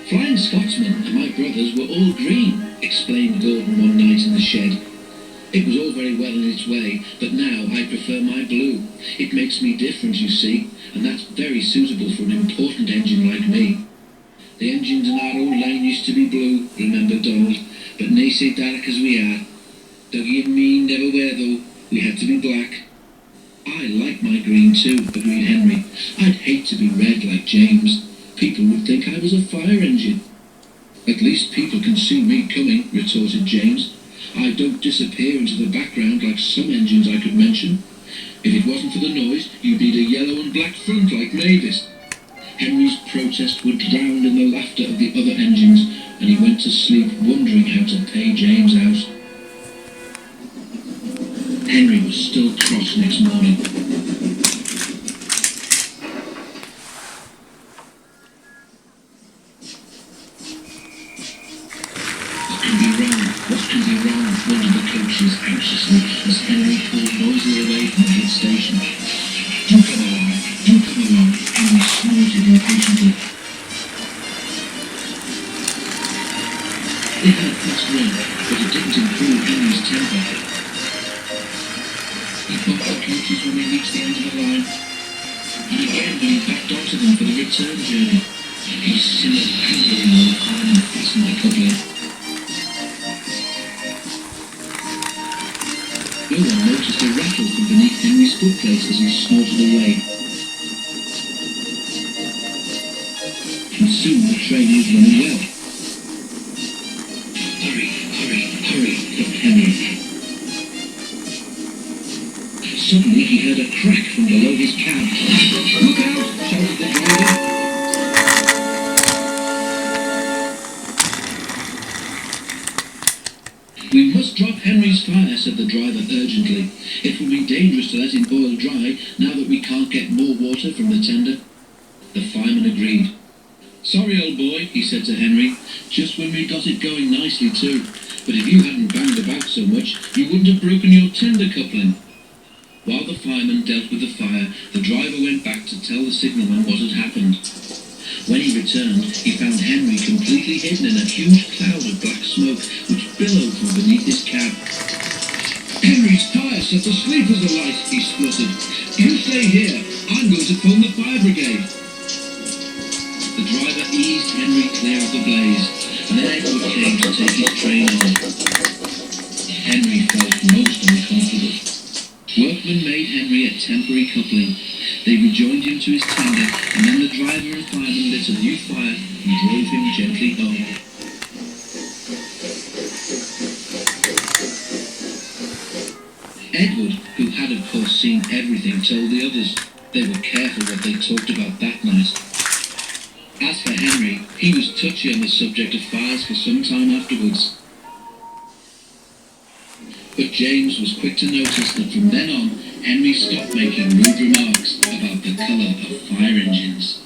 Flying Scotsman and my brothers were all green, explained Gordon one night in the shed. It was all very well in its way, but now I prefer my blue. It makes me different, you see, and that's very suitable for an important engine like me. The engines in our old line used to be blue, remembered Donald, but nae sae dark as we are. Dougie and me never were though, we had to be black. I like my green too, agreed Henry. I'd hate to be red like James. People would think I was a fire engine. At least people can see me coming, retorted James. I don't disappear into the background like some engines I could mention. If it wasn't for the noise, you'd need a yellow and black front like Mavis. Henry's protest would drown in the laughter of the other engines, and he went to sleep wondering how to pay James out. Henry was still cross next morning. What can be wrong, wondered the coaches anxiously as Henry pulled noisily away from the hill station. Do come along, Henry snorted impatiently. They had a fast run, but it didn't improve Henry's temper. He bumped the coaches when we reached the end of the line, and again when he backed onto them for the return journey. He simmered angrily on the arm and fastened the coupling. No one noticed a rattle from beneath Henry's footplate as he snorted away. And soon the train was running well. Hurry, thought Henry. Suddenly he heard a crack from below his cab. Look out, shouted the driver. We must drop Henry's fire, said the driver urgently. It will be dangerous to let him boil dry now that we can't get more water from the tender. The fireman agreed. Sorry, old boy, he said to Henry, just when we got it going nicely too. But if you hadn't banged about so much, you wouldn't have broken your tender coupling. While the fireman dealt with the fire, the driver went back to tell the signalman what had happened. When he returned, he found Henry completely hidden in a huge cloud of black smoke which billowed from beneath his cab. Henry's tire set the sleepers alight, he spluttered. You stay here. I'm going to phone the fire brigade. The driver eased Henry clear of the blaze, and then Edward came to take his train on. Henry felt most uncomfortable. Workmen made Henry a temporary coupling. They rejoined him to his tender, and then the driver and fireman lit a new fire and drove him gently home. Edward, who had of course seen everything, told the others. They were careful what they talked about that night. As for Henry, he was touchy on the subject of fires for some time afterwards. But James was quick to notice that from then on, Henry stopped making rude remarks about the colour of fire engines.